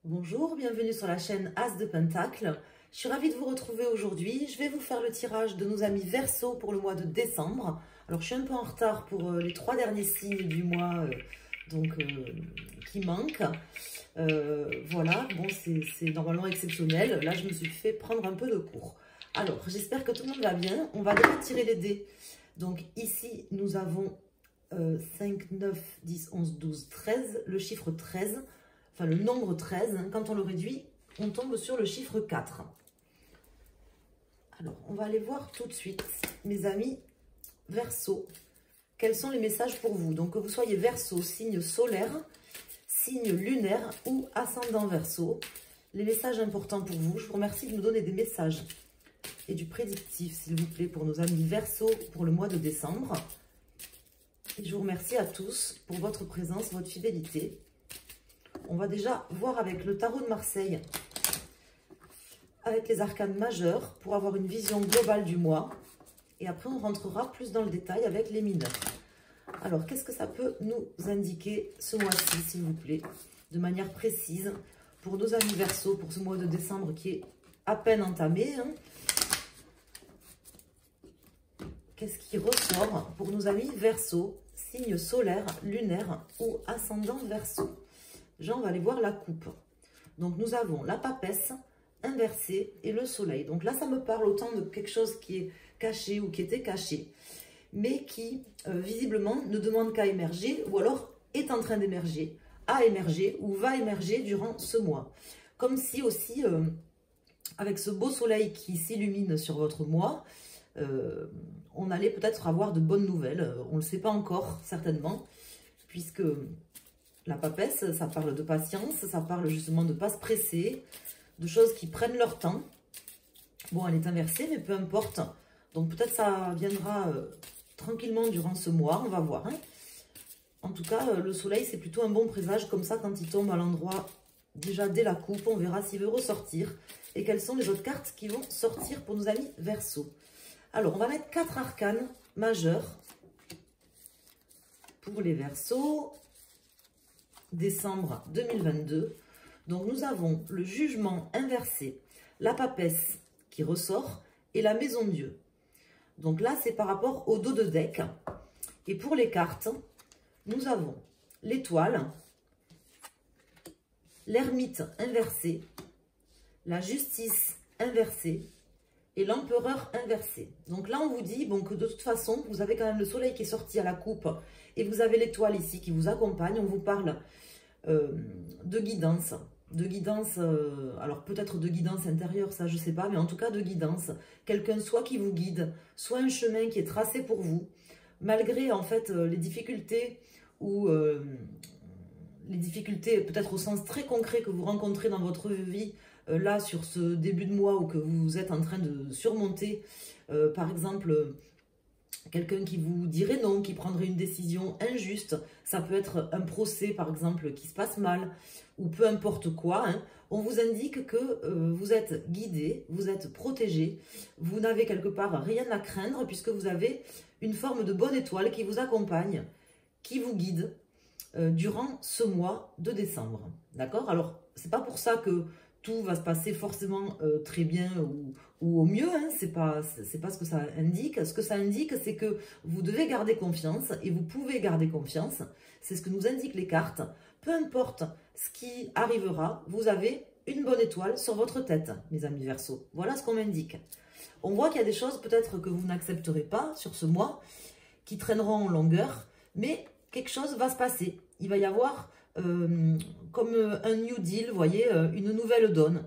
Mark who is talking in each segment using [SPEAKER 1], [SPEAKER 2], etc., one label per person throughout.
[SPEAKER 1] Bonjour, bienvenue sur la chaîne As de Pentacle. Je suis ravie de vous retrouver aujourd'hui. Je vais vous faire le tirage de nos amis Verseau pour le mois de décembre. Alors, je suis un peu en retard pour les 3 derniers signes du mois qui manquent. Voilà, bon, c'est normalement exceptionnel. Là, je me suis fait prendre un peu de cours. Alors, j'espère que tout le monde va bien. On va déjà tirer les dés. Donc, ici, nous avons 5, 9, 10, 11, 12, 13. Le chiffre 13. Enfin, le nombre 13, quand on le réduit, on tombe sur le chiffre 4. Alors, on va aller voir tout de suite, mes amis Verseau, quels sont les messages pour vous. Donc, que vous soyez Verseau, signe solaire, signe lunaire ou ascendant Verseau, les messages importants pour vous. Je vous remercie de nous donner des messages et du prédictif, s'il vous plaît, pour nos amis Verseau pour le mois de décembre. Et je vous remercie à tous pour votre présence, votre fidélité. On va déjà voir avec le tarot de Marseille, avec les arcanes majeurs, pour avoir une vision globale du mois. Et après, on rentrera plus dans le détail avec les mineurs. Alors, qu'est-ce que ça peut nous indiquer ce mois-ci, s'il vous plaît, de manière précise, pour nos amis Verseau, pour ce mois de décembre qui est à peine entamé, hein. Qu'est-ce qui ressort pour nos amis Verseau, signe solaire, lunaire ou ascendant Verseau? Déjà, on va aller voir la coupe. Donc, nous avons la papesse inversée et le soleil. Donc là, ça me parle autant de quelque chose qui est caché ou qui était caché, mais qui, visiblement, ne demande qu'à émerger ou alors est en train d'émerger, a émergé ou va émerger durant ce mois. Comme si aussi, avec ce beau soleil qui s'illumine sur votre mois, on allait peut-être avoir de bonnes nouvelles. On ne le sait pas encore, certainement, puisque la papesse, ça parle de patience, ça parle justement de ne pas se presser, de choses qui prennent leur temps. Bon, elle est inversée, mais peu importe. Donc peut-être ça viendra tranquillement durant ce mois, on va voir, hein. En tout cas, le soleil, c'est plutôt un bon présage, comme ça, quand il tombe à l'endroit, déjà dès la coupe, on verra s'il veut ressortir. Et quelles sont les autres cartes qui vont sortir pour nos amis Verseau. Alors, on va mettre 4 arcanes majeurs pour les Verseaux. Décembre 2022. Donc, nous avons le jugement inversé, la papesse qui ressort et la maison Dieu. Donc là, c'est par rapport au dos de deck. Et pour les cartes, nous avons l'étoile, l'ermite inversé, la justice inversée et l'empereur inversé. Donc là, on vous dit bon, que de toute façon, vous avez quand même le soleil qui est sorti à la coupe et vous avez l'étoile ici qui vous accompagne. On vous parle de guidance, alors peut-être de guidance intérieure, ça je sais pas, mais en tout cas de guidance. Quelqu'un soit qui vous guide, soit un chemin qui est tracé pour vous, malgré en fait les difficultés ou les difficultés peut-être au sens très concret que vous rencontrez dans votre vie là sur ce début de mois ou que vous êtes en train de surmonter, par exemple quelqu'un qui vous dirait non, qui prendrait une décision injuste. Ça peut être un procès, par exemple, qui se passe mal, ou peu importe quoi, hein. On vous indique que vous êtes guidé, vous êtes protégé, vous n'avez quelque part rien à craindre, puisque vous avez une forme de bonne étoile qui vous accompagne, qui vous guide durant ce mois de décembre. D'accord? Alors, c'est pas pour ça que tout va se passer forcément très bien ou au mieux, hein. C'est pas ce que ça indique. Ce que ça indique, c'est que vous devez garder confiance et vous pouvez garder confiance. C'est ce que nous indiquent les cartes. Peu importe ce qui arrivera, vous avez une bonne étoile sur votre tête, mes amis Verseau. Voilà ce qu'on m'indique. On voit qu'il y a des choses peut-être que vous n'accepterez pas sur ce mois, qui traîneront en longueur, mais quelque chose va se passer. Il va y avoir comme un new deal, vous voyez, une nouvelle donne.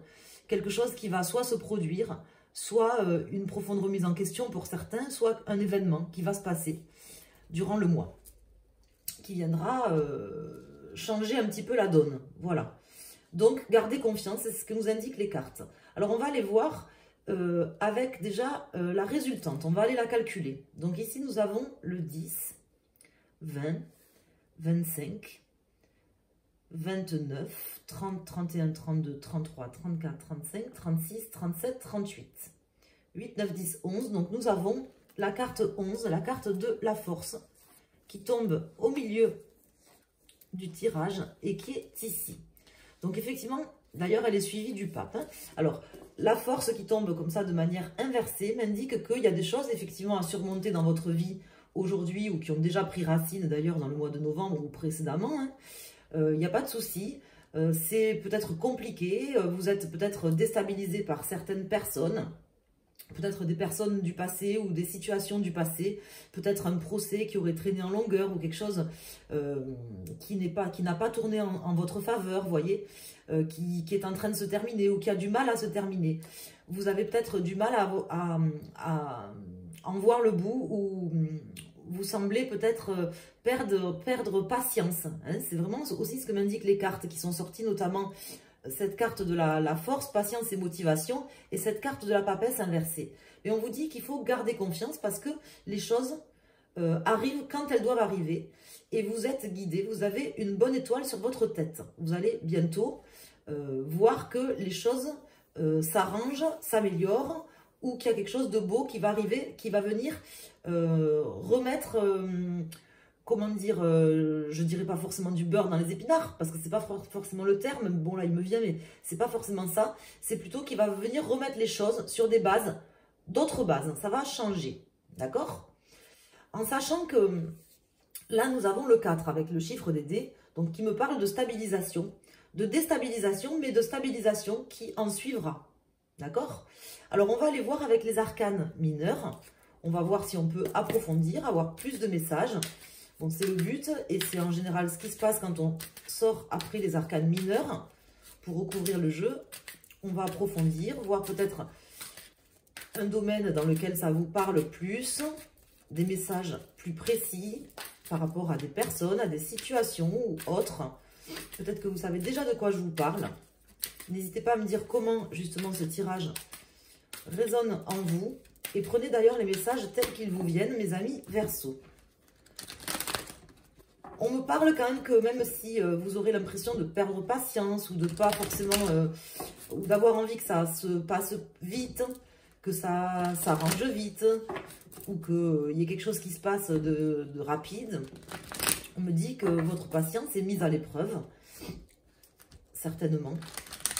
[SPEAKER 1] Quelque chose qui va soit se produire, soit une profonde remise en question pour certains, soit un événement qui va se passer durant le mois, qui viendra changer un petit peu la donne. Voilà. Donc, gardez confiance, c'est ce que nous indiquent les cartes. Alors, on va aller voir avec déjà la résultante. On va aller la calculer. Donc, ici, nous avons le 10, 20, 25, 29, 30, 31, 32, 33, 34, 35, 36, 37, 38. 8, 9, 10, 11. Donc, nous avons la carte 11, la carte de la force, qui tombe au milieu du tirage et qui est ici. Donc effectivement, d'ailleurs, elle est suivie du pape. Hein. Alors, la force qui tombe comme ça de manière inversée m'indique qu'il y a des choses effectivement à surmonter dans votre vie aujourd'hui ou qui ont déjà pris racine d'ailleurs dans le mois de novembre ou précédemment. Hein. Il n'y a pas de souci. C'est peut-être compliqué. Vous êtes peut-être déstabilisé par certaines personnes. Peut-être des personnes du passé ou des situations du passé, peut-être un procès qui aurait traîné en longueur ou quelque chose qui n'a pas tourné en votre faveur, vous voyez, qui est en train de se terminer ou qui a du mal à se terminer. Vous avez peut-être du mal à en voir le bout ou vous semblez peut-être perdre patience. Hein. C'est vraiment aussi ce que m'indiquent les cartes qui sont sorties, notamment cette carte de la force, patience et motivation, et cette carte de la papesse inversée. Mais on vous dit qu'il faut garder confiance parce que les choses arrivent quand elles doivent arriver. Et vous êtes guidé, vous avez une bonne étoile sur votre tête. Vous allez bientôt voir que les choses s'arrangent, s'améliorent, ou qu'il y a quelque chose de beau qui va arriver, qui va venir remettre... comment dire, je dirais pas forcément du beurre dans les épinards, parce que c'est pas forcément le terme, bon là il me vient, mais c'est pas forcément ça, c'est plutôt qu'il va venir remettre les choses sur des bases, d'autres bases, ça va changer, d'accord? En sachant que là nous avons le 4 avec le chiffre des dés, donc qui me parle de stabilisation, de déstabilisation, mais de stabilisation qui en suivra, d'accord? Alors on va aller voir avec les arcanes mineurs, on va voir si on peut approfondir, avoir plus de messages. Bon, c'est le but et c'est en général ce qui se passe quand on sort après les arcanes mineurs pour recouvrir le jeu. On va approfondir, voir peut-être un domaine dans lequel ça vous parle plus, des messages plus précis par rapport à des personnes, à des situations ou autres. Peut-être que vous savez déjà de quoi je vous parle. N'hésitez pas à me dire comment justement ce tirage résonne en vous. Et prenez d'ailleurs les messages tels qu'ils vous viennent, mes amis Verseau. On me parle quand même que même si vous aurez l'impression de perdre patience ou de pas forcément, ou d'avoir envie que ça se passe vite, que ça s'arrange vite, ou qu'il y ait quelque chose qui se passe de rapide, on me dit que votre patience est mise à l'épreuve, certainement.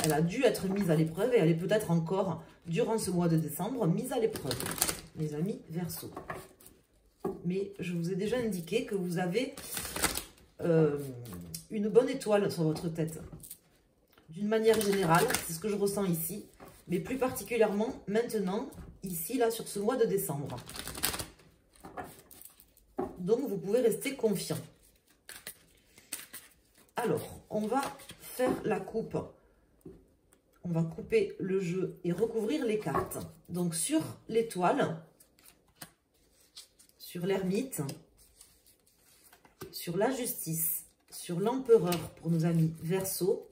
[SPEAKER 1] Elle a dû être mise à l'épreuve et elle est peut-être encore, durant ce mois de décembre, mise à l'épreuve, mes amis Verseau. Mais je vous ai déjà indiqué que vous avez une bonne étoile sur votre tête. D'une manière générale, c'est ce que je ressens ici, mais plus particulièrement maintenant, ici, là, sur ce mois de décembre. Donc, vous pouvez rester confiant. Alors, on va faire la coupe. On va couper le jeu et recouvrir les cartes. Donc, sur l'étoile, sur l'ermite, sur la justice, sur l'empereur pour nos amis Verseau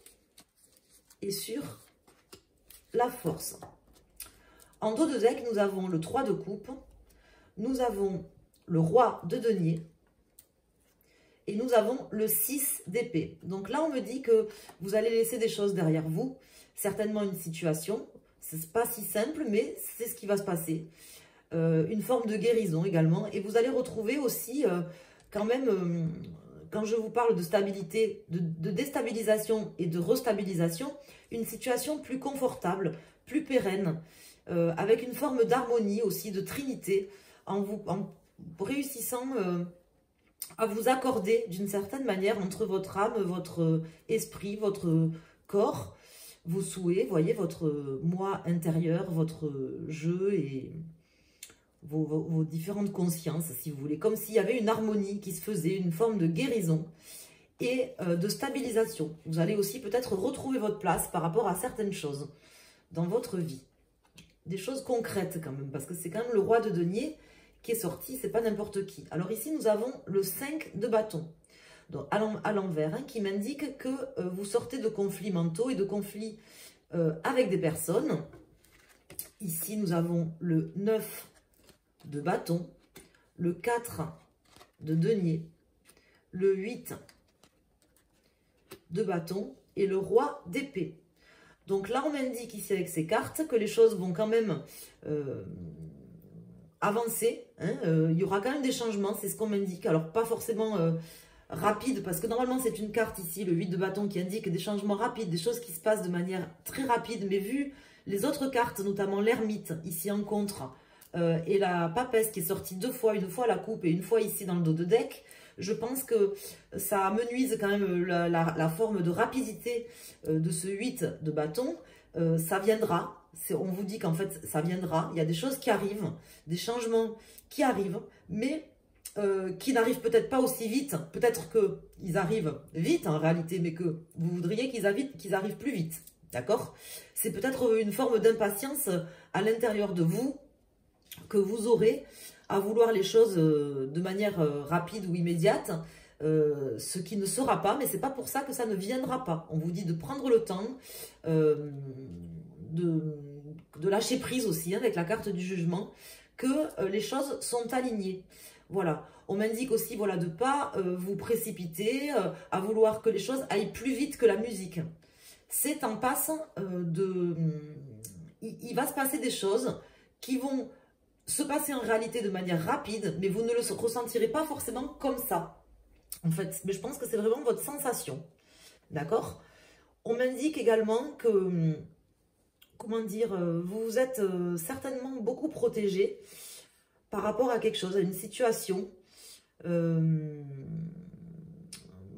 [SPEAKER 1] et sur la force. En dos de deck, nous avons le 3 de coupe, nous avons le roi de denier et nous avons le 6 d'épée. Donc là, on me dit que vous allez laisser des choses derrière vous, certainement une situation, c'est pas si simple, mais c'est ce qui va se passer. Une forme de guérison également, et vous allez retrouver aussi... quand même, quand je vous parle de stabilité, de déstabilisation et de restabilisation, une situation plus confortable, plus pérenne, avec une forme d'harmonie aussi, de trinité, en réussissant à vous accorder d'une certaine manière entre votre âme, votre esprit, votre corps, vos souhaits, voyez, votre moi intérieur, votre jeu et... Vos différentes consciences, si vous voulez, comme s'il y avait une harmonie qui se faisait, une forme de guérison et de stabilisation. Vous allez aussi peut-être retrouver votre place par rapport à certaines choses dans votre vie. Des choses concrètes quand même, parce que c'est quand même le roi de denier qui est sorti, c'est pas n'importe qui. Alors ici, nous avons le 5 de bâton, donc à l'envers, hein, qui m'indique que vous sortez de conflits mentaux et de conflits avec des personnes. Ici, nous avons le 9 de bâton, le 4 de denier, le 8 de bâton et le roi d'épée. Donc là, on m'indique ici avec ces cartes que les choses vont quand même avancer. Hein, il y aura quand même des changements, c'est ce qu'on m'indique. Alors, pas forcément rapide, parce que normalement c'est une carte ici, le 8 de bâton, qui indique des changements rapides, des choses qui se passent de manière très rapide, mais vu les autres cartes, notamment l'ermite, ici en contre, et la papesse qui est sortie deux fois, une fois à la coupe et une fois ici dans le dos de deck, je pense que ça amenuise quand même la forme de rapidité de ce 8 de bâton. Ça viendra, on vous dit qu'en fait ça viendra, il y a des choses qui arrivent, des changements qui arrivent, mais qui n'arrivent peut-être pas aussi vite, peut-être qu'ils arrivent vite en réalité, mais que vous voudriez qu'ils arrivent plus vite, d'accord? C'est peut-être une forme d'impatience à l'intérieur de vous, que vous aurez à vouloir les choses de manière rapide ou immédiate, ce qui ne sera pas, mais c'est pas pour ça que ça ne viendra pas. On vous dit de prendre le temps, de lâcher prise aussi, hein, avec la carte du jugement, que les choses sont alignées. Voilà, on m'indique aussi, voilà, de ne pas vous précipiter à vouloir que les choses aillent plus vite que la musique. C'est en passe il va se passer des choses qui vont se passer en réalité de manière rapide, mais vous ne le ressentirez pas forcément comme ça, en fait. Mais je pense que c'est vraiment votre sensation, d'accord? On m'indique également que, comment dire, vous êtes certainement beaucoup protégé par rapport à quelque chose, à une situation,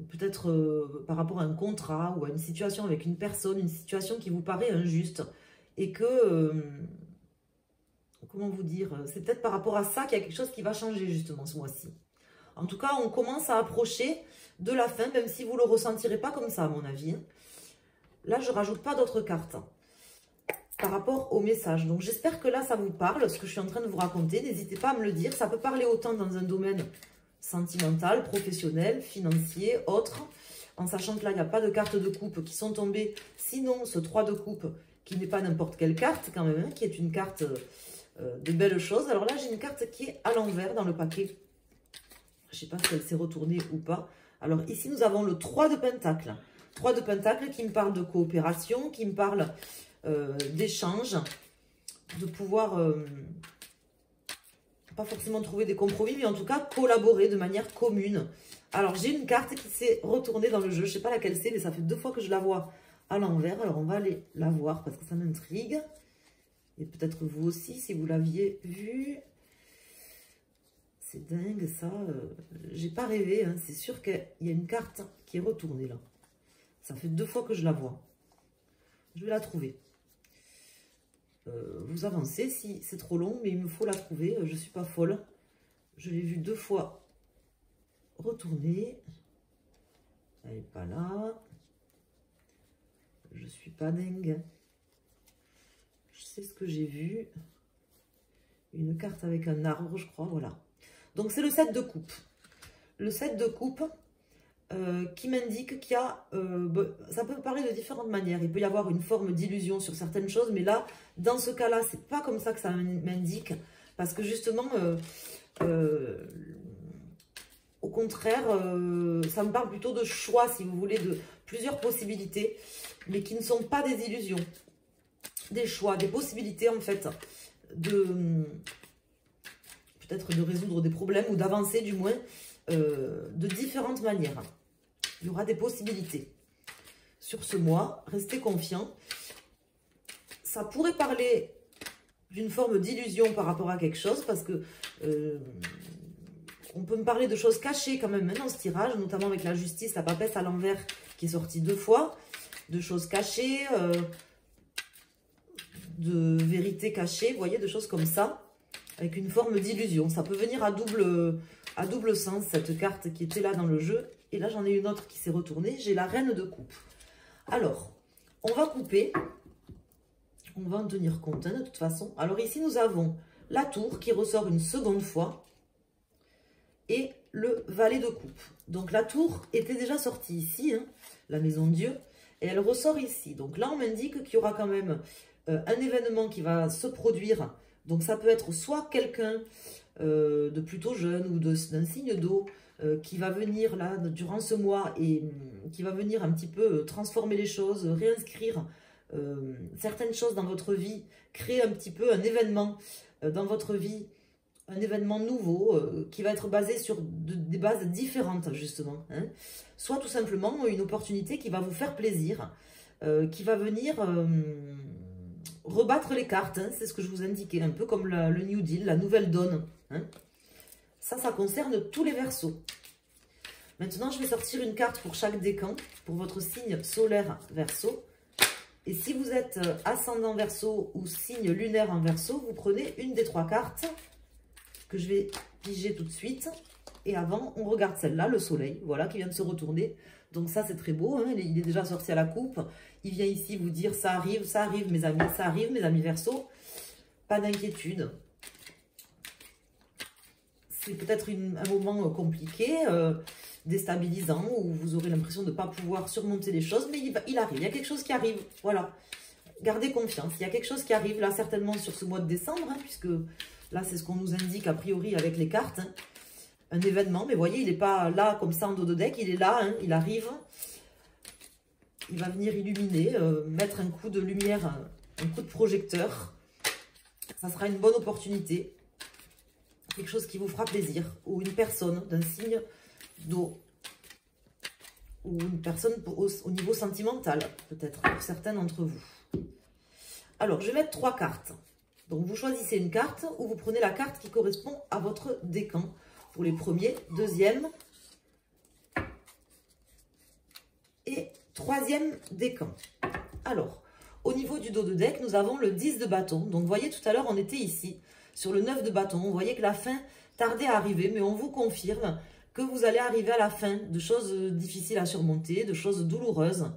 [SPEAKER 1] peut-être par rapport à un contrat ou à une situation avec une personne, une situation qui vous paraît injuste et que, comment vous dire, c'est peut-être par rapport à ça qu'il y a quelque chose qui va changer justement ce mois-ci. En tout cas, on commence à approcher de la fin, même si vous ne le ressentirez pas comme ça à mon avis. Là, je ne rajoute pas d'autres cartes par rapport au message. Donc, j'espère que là, ça vous parle, ce que je suis en train de vous raconter. N'hésitez pas à me le dire. Ça peut parler autant dans un domaine sentimental, professionnel, financier, autre. En sachant que là, il n'y a pas de cartes de coupe qui sont tombées. Sinon, ce 3 de coupe, qui n'est pas n'importe quelle carte quand même, hein, qui est une carte de belles choses. Alors là, j'ai une carte qui est à l'envers dans le paquet. Je ne sais pas si elle s'est retournée ou pas. Alors ici, nous avons le 3 de Pentacle. 3 de Pentacle qui me parle de coopération, qui me parle d'échange, de pouvoir, pas forcément trouver des compromis, mais en tout cas collaborer de manière commune. Alors j'ai une carte qui s'est retournée dans le jeu, je ne sais pas laquelle c'est, mais ça fait 2 fois que je la vois à l'envers. Alors on va aller la voir parce que ça m'intrigue. Et peut-être vous aussi, si vous l'aviez vu. C'est dingue ça, j'ai pas rêvé, hein. C'est sûr qu'il y a une carte qui est retournée là. Ça fait 2 fois que je la vois. Je vais la trouver. Vous avancez si c'est trop long, mais il me faut la trouver. Je suis pas folle. Je l'ai vue 2 fois retourner. Elle n'est pas là. Je suis pas dingue. Je sais ce que j'ai vu. Une carte avec un arbre, je crois, voilà. Donc, c'est le 7 de coupe. Le 7 de coupe qui m'indique qu'il y a... ça peut parler de différentes manières. Il peut y avoir une forme d'illusion sur certaines choses. Mais là, dans ce cas-là, c'est pas comme ça que ça m'indique. Parce que justement, au contraire, ça me parle plutôt de choix, si vous voulez, de plusieurs possibilités. Mais qui ne sont pas des illusions. Des choix, des possibilités, en fait, peut-être de résoudre des problèmes ou d'avancer du moins de différentes manières. Il y aura des possibilités. Sur ce mois, restez confiants. Ça pourrait parler d'une forme d'illusion par rapport à quelque chose parce que on peut me parler de choses cachées quand même dans ce tirage, notamment avec la justice, la papesse à l'envers qui est sortie 2 fois, de choses cachées, de vérités cachées, vous voyez, de choses comme ça. Avec une forme d'illusion. Ça peut venir à double sens, cette carte qui était là dans le jeu. Et là, j'en ai une autre qui s'est retournée. J'ai la reine de coupe. Alors, on va couper. On va en tenir compte, hein, de toute façon. Alors ici, nous avons la tour qui ressort une seconde fois. Et le valet de coupe. Donc, la tour était déjà sortie ici, hein, la maison de Dieu. Et elle ressort ici. Donc là, on m'indique qu'il y aura quand même un événement qui va se produire. Donc, ça peut être soit quelqu'un de plutôt jeune ou d'un signe d'eau qui va venir là durant ce mois et qui va venir un petit peu transformer les choses, réinscrire certaines choses dans votre vie, créer un petit peu un événement dans votre vie un événement nouveau qui va être basé sur des bases différentes, justement. Hein. Soit tout simplement une opportunité qui va vous faire plaisir, qui va venir rebattre les cartes. Hein. C'est ce que je vous indiquais, un peu comme le New Deal, la nouvelle donne. Hein. Ça concerne tous les Verseaux. Maintenant, je vais sortir une carte pour chaque décan, pour votre signe solaire Verseau. Et si vous êtes ascendant Verseau ou signe lunaire en Verseau, vous prenez une des 3 cartes que je vais piger tout de suite. Et avant, on regarde celle-là, le soleil, voilà, qui vient de se retourner. Donc ça, c'est très beau, hein, il est déjà sorti à la coupe. Il vient ici vous dire, ça arrive, mes amis, ça arrive, mes amis Verseau. Pas d'inquiétude. C'est peut-être un moment compliqué, déstabilisant, où vous aurez l'impression de ne pas pouvoir surmonter les choses, mais il arrive, il y a quelque chose qui arrive, voilà. Gardez confiance, il y a quelque chose qui arrive là, certainement sur ce mois de décembre, hein, puisque là, c'est ce qu'on nous indique a priori avec les cartes. Hein. Un événement, mais vous voyez, il n'est pas là comme ça en dos de deck, il est là, hein, il arrive. Il va venir illuminer, mettre un coup de lumière, un coup de projecteur. Ça sera une bonne opportunité. Quelque chose qui vous fera plaisir. Ou une personne d'un signe d'eau. Ou une personne au niveau sentimental, peut-être, pour certains d'entre vous. Alors, je vais mettre 3 cartes. Donc, vous choisissez une carte ou vous prenez la carte qui correspond à votre décan. Pour les premiers, deuxième et troisième décan. Alors, au niveau du dos de deck, nous avons le 10 de bâton. Donc, vous voyez, tout à l'heure, on était ici, sur le 9 de bâton. Vous voyez que la fin tardait à arriver, mais on vous confirme que vous allez arriver à la fin de choses difficiles à surmonter, de choses douloureuses,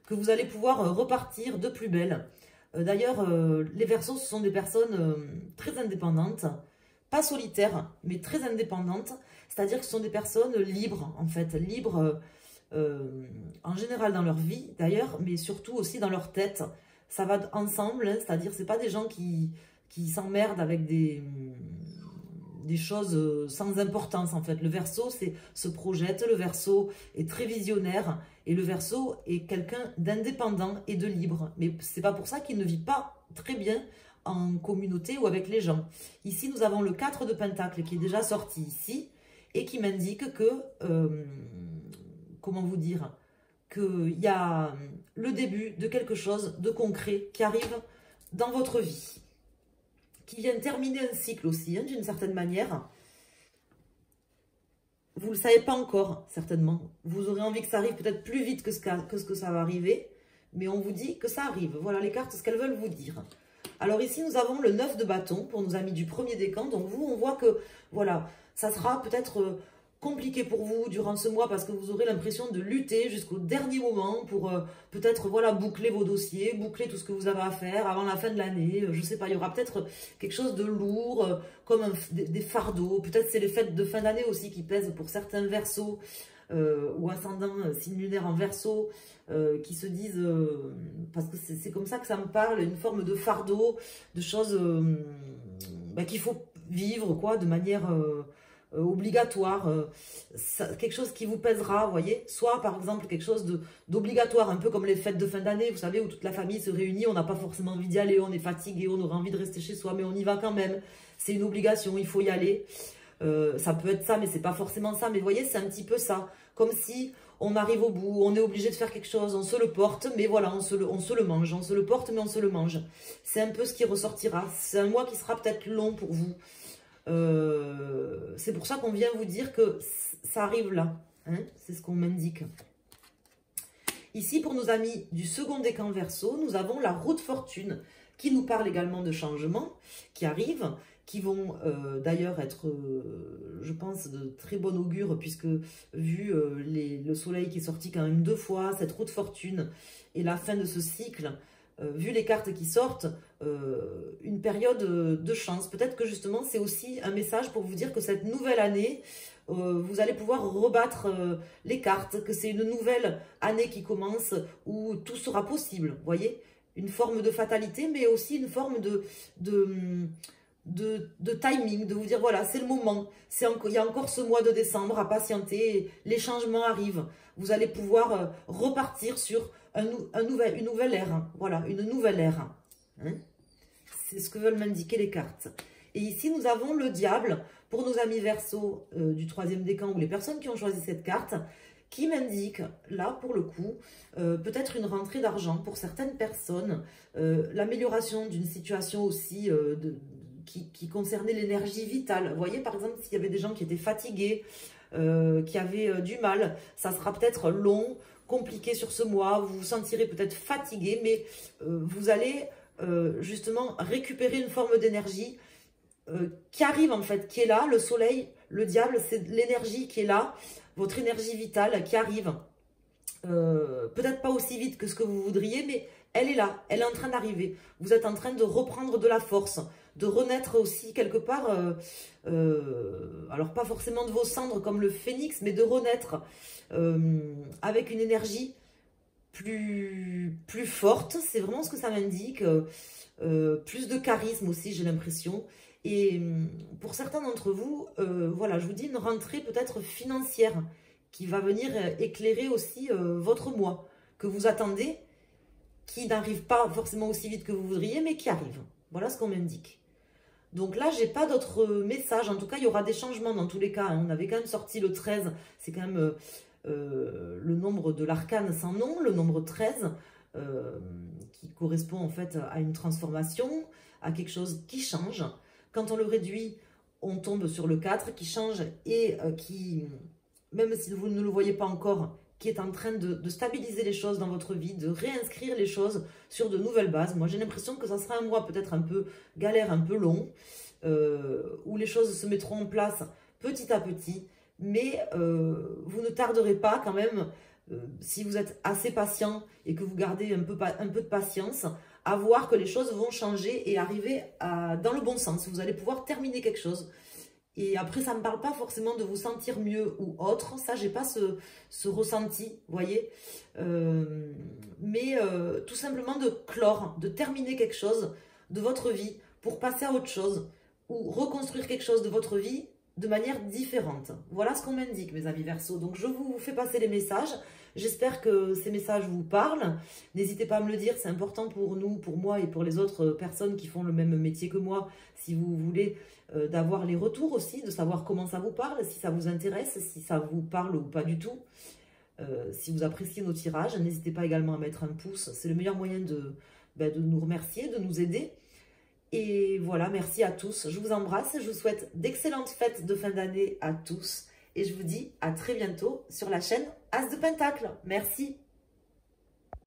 [SPEAKER 1] que vous allez pouvoir repartir de plus belle. D'ailleurs, les Verseaux, ce sont des personnes très indépendantes, pas solitaires, mais très indépendantes, c'est-à-dire que ce sont des personnes libres, en fait, libres en général dans leur vie, d'ailleurs, mais surtout aussi dans leur tête. Ça va ensemble, hein, c'est-à-dire que ce pas des gens qui s'emmerdent avec des choses sans importance, en fait. Le Verseau se projette, le Verseau est très visionnaire, et le Verseau est quelqu'un d'indépendant et de libre. Mais c'est pas pour ça qu'il ne vit pas très bien en communauté ou avec les gens. Ici, nous avons le 4 de Pentacle qui est déjà sorti ici, et qui m'indique que, comment vous dire, qu'il y a le début de quelque chose de concret qui arrive dans votre vie, qui vient terminer un cycle aussi, hein, d'une certaine manière. Vous ne le savez pas encore, certainement. Vous aurez envie que ça arrive peut-être plus vite que ce que ça va arriver, mais on vous dit que ça arrive. Voilà les cartes, ce qu'elles veulent vous dire. Alors ici, nous avons le 9 de bâton pour nos amis du premier décan. Donc vous, on voit que, voilà, ça sera peut-être compliqué pour vous durant ce mois parce que vous aurez l'impression de lutter jusqu'au dernier moment pour peut-être voilà boucler vos dossiers, boucler tout ce que vous avez à faire avant la fin de l'année. Je sais pas, il y aura peut-être quelque chose de lourd comme des fardeaux. Peut-être c'est les fêtes de fin d'année aussi qui pèsent pour certains Verseaux ou ascendants signe lunaire en Verseau qui se disent, parce que c'est comme ça que ça me parle, une forme de fardeau, de choses qu'il faut vivre quoi, de manière obligatoire, quelque chose qui vous pèsera, vous voyez, soit par exemple quelque chose d'obligatoire, un peu comme les fêtes de fin d'année, vous savez, où toute la famille se réunit, on n'a pas forcément envie d'y aller, on est fatigué, on aurait envie de rester chez soi, mais on y va quand même, c'est une obligation, il faut y aller, ça peut être ça, mais c'est pas forcément ça, mais vous voyez, c'est un petit peu ça, comme si on arrive au bout, on est obligé de faire quelque chose, on se le porte, mais voilà, on se le mange, on se le porte, mais on se le mange, c'est un peu ce qui ressortira, c'est un mois qui sera peut-être long pour vous. C'est pour ça qu'on vient vous dire que ça arrive là, hein, c'est ce qu'on m'indique. Ici, pour nos amis du second décan Verseau, nous avons la roue de fortune qui nous parle également de changements qui arrivent, qui vont d'ailleurs être, je pense, de très bon augure, puisque vu le soleil qui est sorti quand même 2 fois, cette roue de fortune et la fin de ce cycle, vu les cartes qui sortent, une période de chance. Peut-être que justement, c'est aussi un message pour vous dire que cette nouvelle année, vous allez pouvoir rebattre les cartes, que c'est une nouvelle année qui commence où tout sera possible, vous voyez, une forme de fatalité, mais aussi une forme de timing, de vous dire, voilà, c'est le moment, il y a encore ce mois de décembre à patienter, les changements arrivent, vous allez pouvoir repartir sur une nouvelle ère, voilà, une nouvelle ère. Hein, c'est ce que veulent m'indiquer les cartes. Et ici, nous avons le diable pour nos amis Verseau du 3e décan ou les personnes qui ont choisi cette carte, qui m'indique, là pour le coup, peut-être une rentrée d'argent pour certaines personnes, l'amélioration d'une situation aussi qui concernait l'énergie vitale. Vous voyez, par exemple, s'il y avait des gens qui étaient fatigués, qui avaient du mal, ça sera peut-être long, compliqué sur ce mois, vous vous sentirez peut-être fatigué, mais vous allez justement récupérer une forme d'énergie qui arrive en fait, qui est là. Le soleil, le diable, c'est l'énergie qui est là, votre énergie vitale qui arrive. Peut-être pas aussi vite que ce que vous voudriez, mais elle est là, elle est en train d'arriver. Vous êtes en train de reprendre de la force, de renaître aussi quelque part, alors pas forcément de vos cendres comme le phénix, mais de renaître avec une énergie plus forte. C'est vraiment ce que ça m'indique. Plus de charisme aussi, j'ai l'impression. Et pour certains d'entre vous, voilà, je vous dis une rentrée peut-être financière qui va venir éclairer aussi votre mois, que vous attendez, qui n'arrive pas forcément aussi vite que vous voudriez, mais qui arrive. Voilà ce qu'on m'indique. Donc là, j'ai pas d'autres messages. En tout cas, il y aura des changements dans tous les cas. On avait quand même sorti le 13. C'est quand même le nombre de l'arcane sans nom, le nombre 13, qui correspond en fait à une transformation, à quelque chose qui change. Quand on le réduit, on tombe sur le 4 qui change et qui, même si vous ne le voyez pas encore, qui est en train de stabiliser les choses dans votre vie, de réinscrire les choses sur de nouvelles bases. Moi, j'ai l'impression que ça sera un mois peut-être un peu galère, un peu long, où les choses se mettront en place petit à petit, mais vous ne tarderez pas quand même, si vous êtes assez patient et que vous gardez un peu de patience, à voir que les choses vont changer et arriver dans le bon sens. Vous allez pouvoir terminer quelque chose. Et après, ça ne me parle pas forcément de vous sentir mieux ou autre. Ça, j'ai pas ce ressenti, vous voyez. Mais tout simplement de clore, de terminer quelque chose de votre vie pour passer à autre chose ou reconstruire quelque chose de votre vie de manière différente. Voilà ce qu'on m'indique, mes amis Verseau. Donc, je vous fais passer les messages. J'espère que ces messages vous parlent. N'hésitez pas à me le dire, c'est important pour nous, pour moi et pour les autres personnes qui font le même métier que moi. Si vous voulez d'avoir les retours aussi, de savoir comment ça vous parle, si ça vous intéresse, si ça vous parle ou pas du tout. Si vous appréciez nos tirages, n'hésitez pas également à mettre un pouce. C'est le meilleur moyen de nous remercier, de nous aider. Et voilà, merci à tous. Je vous embrasse. Je vous souhaite d'excellentes fêtes de fin d'année à tous. Et je vous dis à très bientôt sur la chaîne As de Pentacle. Merci.